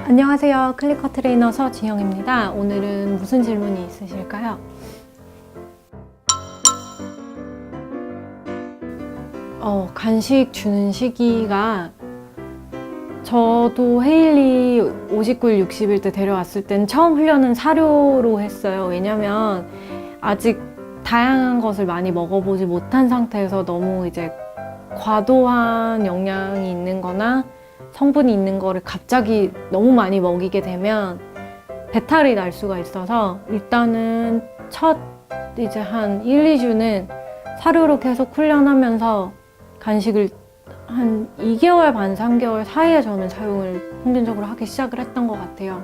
안녕하세요. 클리커 트레이너 서지영입니다. 오늘은 무슨 질문이 있으실까요? 간식 주는 시기가 저도 헤일리 59일, 60일 때 데려왔을 땐 처음 훈련은 사료로 했어요. 왜냐면 아직 다양한 것을 많이 먹어보지 못한 상태에서 너무 이제 과도한 영양이 있는 거나 성분이 있는 거를 갑자기 너무 많이 먹이게 되면 배탈이 날 수가 있어서 일단은 첫 이제 한 1, 2주는 사료로 계속 훈련하면서 간식을 한 2개월 반, 3개월 사이에 저는 사용을 평균적으로 하기 시작을 했던 것 같아요.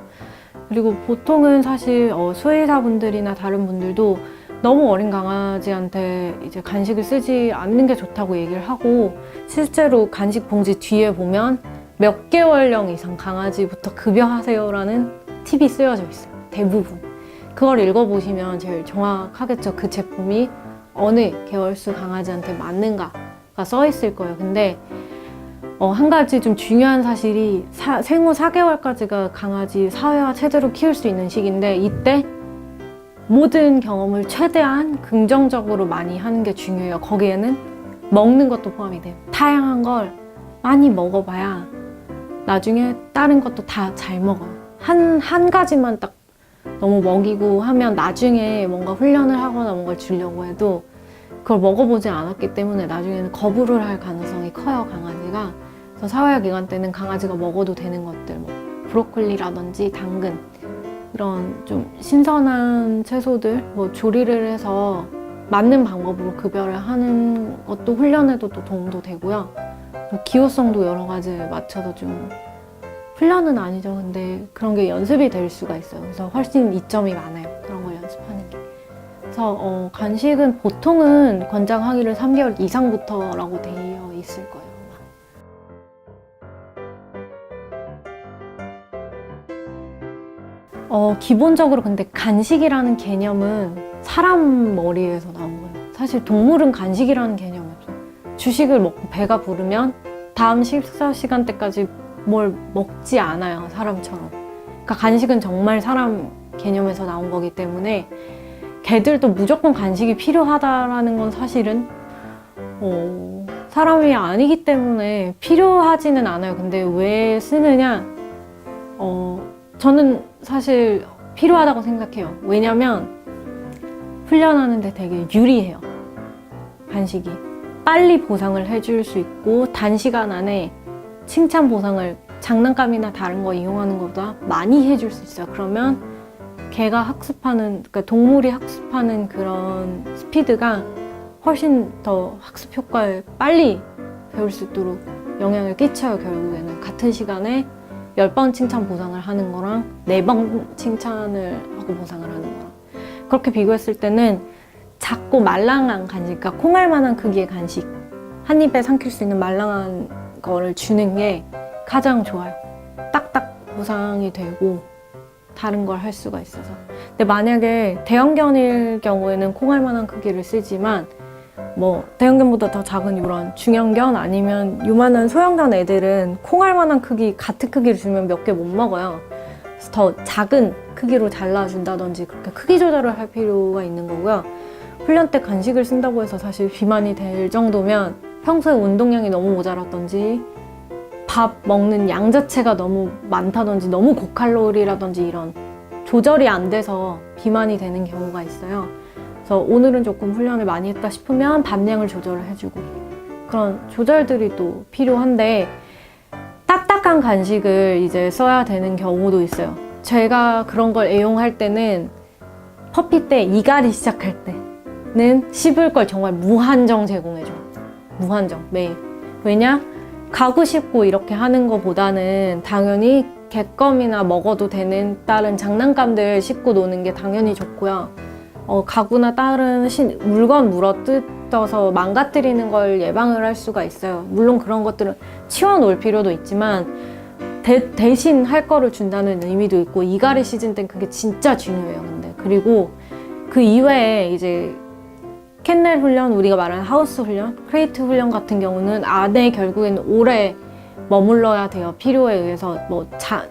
그리고 보통은 사실 수의사분들이나 다른 분들도 너무 어린 강아지한테 이제 간식을 쓰지 않는 게 좋다고 얘기를 하고, 실제로 간식 봉지 뒤에 보면 몇 개월령 이상 강아지부터 급여하세요라는 팁이 쓰여져 있어요. 대부분. 그걸 읽어보시면 제일 정확하겠죠. 그 제품이 어느 개월수 강아지한테 맞는가가 써 있을 거예요. 근데 한 가지 좀 중요한 사실이 생후 4개월까지가 강아지 사회화 제대로 키울 수 있는 시기인데, 이때 모든 경험을 최대한 긍정적으로 많이 하는 게 중요해요. 거기에는 먹는 것도 포함이 돼요. 다양한 걸 많이 먹어봐야 나중에 다른 것도 다 잘 먹어요. 한 가지만 딱 너무 먹이고 하면 나중에 뭔가 훈련을 하거나 뭔가를 주려고 해도 그걸 먹어보지 않았기 때문에 나중에는 거부를 할 가능성이 커요, 강아지가. 그래서 사회화 기간 때는 강아지가 먹어도 되는 것들, 뭐 브로콜리라든지 당근, 이런 좀 신선한 채소들 조리를 해서 맞는 방법으로 급여를 하는 것도 훈련에도 또 도움도 되고요. 기호성도 여러 가지 맞춰서 좀, 훈련은 아니죠. 근데 그런 게 연습이 될 수가 있어요. 그래서 훨씬 이점이 많아요. 그런 걸 연습하는 게. 그래서 간식은 보통은 권장하기를 3개월 이상부터라고 되어 있을 거예요. 기본적으로 근데 간식이라는 개념은 사람 머리에서 나온 거예요. 사실 동물은 간식이라는 개념이 없어요. 주식을 먹고 배가 부르면 다음 식사 시간대까지 뭘 먹지 않아요, 사람처럼. 그러니까 간식은 정말 사람 개념에서 나온 거기 때문에 개들도 무조건 간식이 필요하다라는 건 사실은 사람이 아니기 때문에 필요하지는 않아요. 근데 왜 쓰느냐? 저는 사실 필요하다고 생각해요. 왜냐면 훈련하는데 되게 유리해요, 간식이. 빨리 보상을 해줄 수 있고 단시간 안에 칭찬 보상을 장난감이나 다른 거 이용하는 것보다 많이 해줄 수 있어요. 그러면 걔가 학습하는, 그러니까 동물이 학습하는 그런 스피드가 훨씬 더 학습 효과에 빨리 배울 수 있도록 영향을 끼쳐요. 결국에는 같은 시간에 10번 칭찬 보상을 하는 거랑 4번 칭찬을 하고 보상을 하는 거랑, 그렇게 비교했을 때는 작고 말랑한 간식, 그러니까 콩알만한 크기의 간식, 한 입에 삼킬 수 있는 말랑한 거를 주는 게 가장 좋아요. 딱딱 보상이 되고 다른 걸 할 수가 있어서. 근데 만약에 대형견일 경우에는 콩알만한 크기를 쓰지만 뭐 대형견보다 더 작은 이런 중형견 아니면 요만한 소형견 애들은 콩알만한 크기, 같은 크기를 주면 몇 개 못 먹어요. 그래서 더 작은 크기로 잘라준다든지 그렇게 크기 조절을 할 필요가 있는 거고요. 훈련 때 간식을 쓴다고 해서 사실 비만이 될 정도면 평소에 운동량이 너무 모자랐던지 밥 먹는 양 자체가 너무 많다든지 너무 고칼로리라든지 이런 조절이 안 돼서 비만이 되는 경우가 있어요. 그래서 오늘은 조금 훈련을 많이 했다 싶으면 밥량을 조절을 해주고, 그런 조절들이 또 필요한데 딱딱한 간식을 이제 써야 되는 경우도 있어요. 제가 그런 걸 애용할 때는 퍼피 때 이갈이 시작할 때는 씹을 걸 정말 무한정 제공해줘요. 무한정, 매일. 왜냐? 가구 씹고 이렇게 하는 것보다는 당연히 개껌이나 먹어도 되는 다른 장난감들 씹고 노는 게 당연히 좋고요. 가구나 다른 물건 물어뜯어서 망가뜨리는 걸 예방을 할 수가 있어요. 물론 그런 것들은 치워놓을 필요도 있지만 대신 할 거를 준다는 의미도 있고, 이갈이 시즌 땐 그게 진짜 중요해요. 근데 그리고 그 이외에 이제 캔넬 훈련, 우리가 말하는 하우스 훈련, 크레이트 훈련 같은 경우는 안에 결국에는 오래 머물러야 돼요. 필요에 의해서.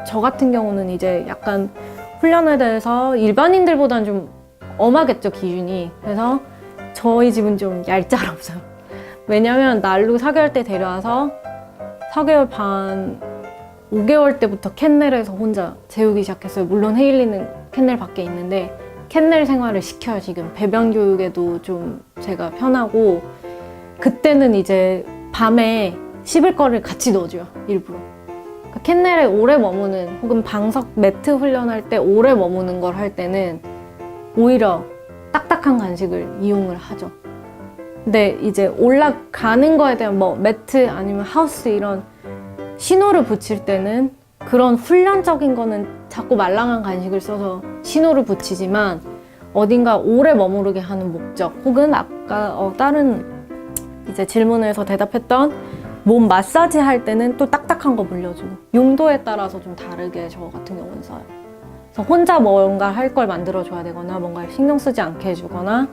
저 같은 경우는 이제 약간 훈련에 대해서 일반인들보다는 좀 엄하겠죠, 기준이. 그래서 저희 집은 좀 얄짤없어요. 왜냐면 날로 4개월 때 데려와서 4개월 반, 5개월 때부터 캔넬에서 혼자 재우기 시작했어요. 물론 헤일리는 캔넬 밖에 있는데 캔넬 생활을 시켜요. 지금 배변 교육에도 좀 제가 편하고, 그때는 이제 밤에 씹을 거를 같이 넣어줘요. 일부러. 그러니까 캔넬에 오래 머무는, 혹은 방석 매트 훈련할 때 오래 머무는 걸 할 때는 오히려 딱딱한 간식을 이용을 하죠. 근데 이제 올라가는 거에 대한 매트 아니면 하우스 이런 신호를 붙일 때는 그런 훈련적인 거는 자꾸 말랑한 간식을 써서 신호를 붙이지만, 어딘가 오래 머무르게 하는 목적, 혹은 아까 다른 이제 질문에서 대답했던 몸 마사지 할 때는 또 딱딱한 거 물려주고, 용도에 따라서 좀 다르게 저 같은 경우는 써요. 그래서 혼자 뭔가 할 걸 만들어줘야 되거나 뭔가 신경 쓰지 않게 해주거나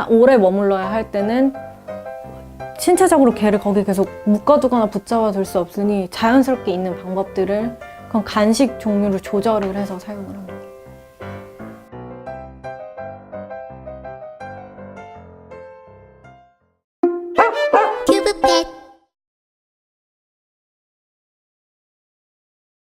오래 머물러야 할 때는 신체적으로 걔를 거기 계속 묶어두거나 붙잡아 둘 수 없으니 자연스럽게 있는 방법들을, 그런 간식 종류를 조절을 해서 사용을 합니다.